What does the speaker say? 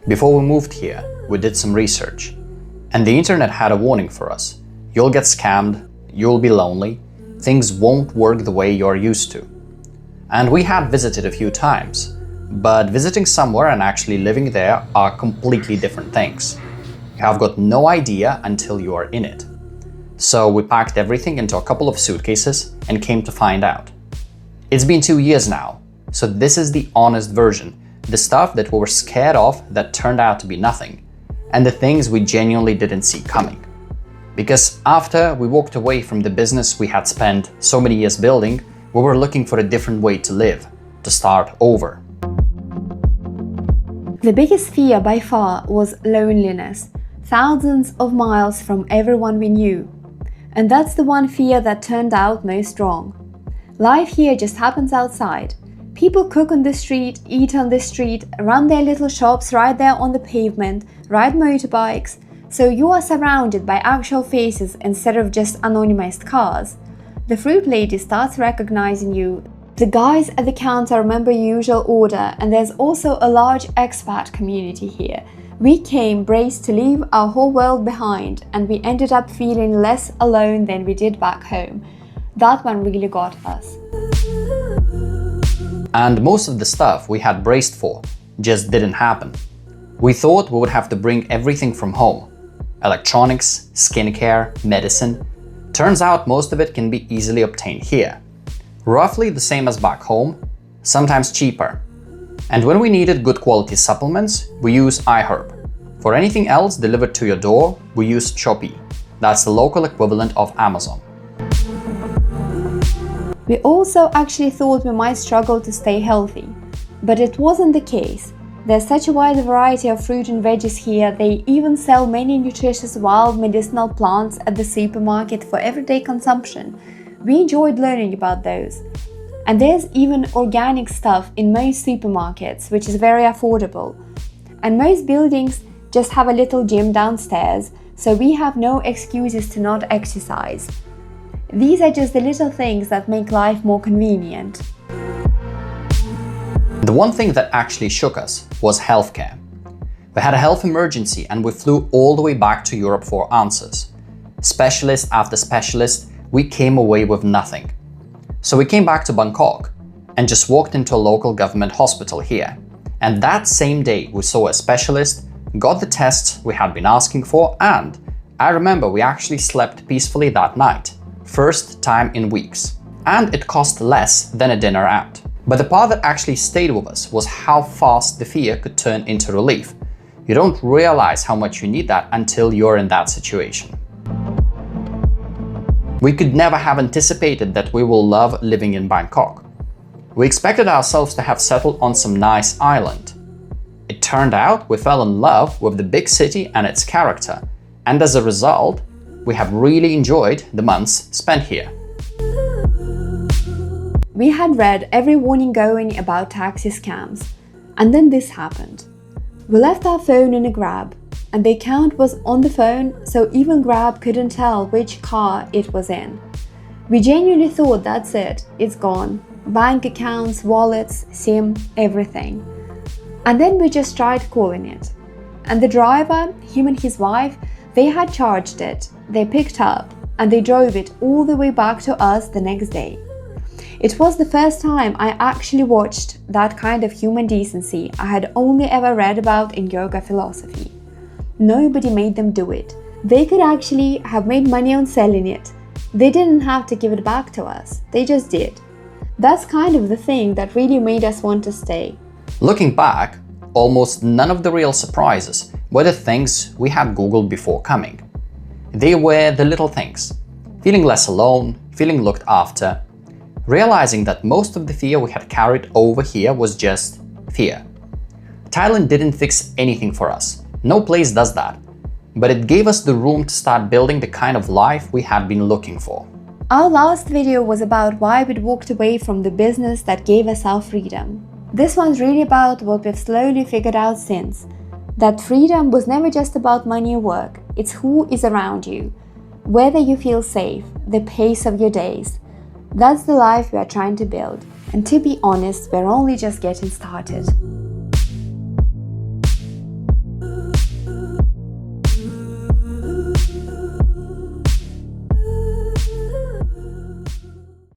Before we moved here, we did some research, and the internet had a warning for us. You'll get scammed, you'll be lonely, things won't work the way you're used to. And we had visited a few times, but visiting somewhere and actually living there are completely different things. You have got no idea until you are in it. So we packed everything into a couple of suitcases and came to find out. It's been 2 years now, so this is the honest version, the stuff that we were scared of that turned out to be nothing, and the things we genuinely didn't see coming. Because after we walked away from the business we had spent so many years building, we were looking for a different way to live, to start over. The biggest fear by far was loneliness, thousands of miles from everyone we knew. And that's the one fear that turned out most wrong. Life here just happens outside. People cook on the street, eat on the street, run their little shops right there on the pavement, ride motorbikes, so you are surrounded by actual faces instead of just anonymized cars. The fruit lady starts recognizing you. The guys at the counter remember your usual order, and there's also a large expat community here. We came braced to leave our whole world behind, and we ended up feeling less alone than we did back home. That one really got us. And most of the stuff we had braced for just didn't happen. We thought we would have to bring everything from home. Electronics, skincare, medicine. Turns out most of it can be easily obtained here. Roughly the same as back home, sometimes cheaper. And when we needed good quality supplements, we use iHerb. For anything else delivered to your door, we use Shopee. That's the local equivalent of Amazon. We also actually thought we might struggle to stay healthy, but it wasn't the case. There's such a wide variety of fruit and veggies here. They even sell many nutritious wild medicinal plants at the supermarket for everyday consumption. We enjoyed learning about those. And there's even organic stuff in most supermarkets, which is very affordable. And most buildings just have a little gym downstairs, so we have no excuses to not exercise. These are just the little things that make life more convenient. The one thing that actually shook us was healthcare. We had a health emergency and we flew all the way back to Europe for answers. Specialist after specialist, we came away with nothing. So we came back to Bangkok and just walked into a local government hospital here. And that same day we saw a specialist, got the tests we had been asking for, and I remember we actually slept peacefully that night. First time in weeks. And it cost less than a dinner out. But the part that actually stayed with us was how fast the fear could turn into relief. You don't realize how much you need that until you're in that situation. We could never have anticipated that we will love living in Bangkok. We expected ourselves to have settled on some nice island. It turned out we fell in love with the big city and its character, and as a result, we have really enjoyed the months spent here. We had read every warning going about taxi scams, and then this happened. We left our phone in a Grab, and the account was on the phone, so even Grab couldn't tell which car it was in. We genuinely thought that's it, it's gone. Bank accounts, wallets, SIM, everything. And then we just tried calling it. And the driver, him and his wife, they had charged it, they picked up, and they drove it all the way back to us the next day. It was the first time I actually watched that kind of human decency I had only ever read about in yoga philosophy. Nobody made them do it. They could actually have made money on selling it. They didn't have to give it back to us, they just did. That's kind of the thing that really made us want to stay. Looking back, almost none of the real surprises were the things we had Googled before coming. They were the little things. Feeling less alone, feeling looked after, realizing that most of the fear we had carried over here was just fear. Thailand didn't fix anything for us. No place does that. But it gave us the room to start building the kind of life we had been looking for. Our last video was about why we'd walked away from the business that gave us our freedom. This one's really about what we've slowly figured out since. That freedom was never just about money or work, it's who is around you. Whether you feel safe, the pace of your days. That's the life we are trying to build. And to be honest, we're only just getting started.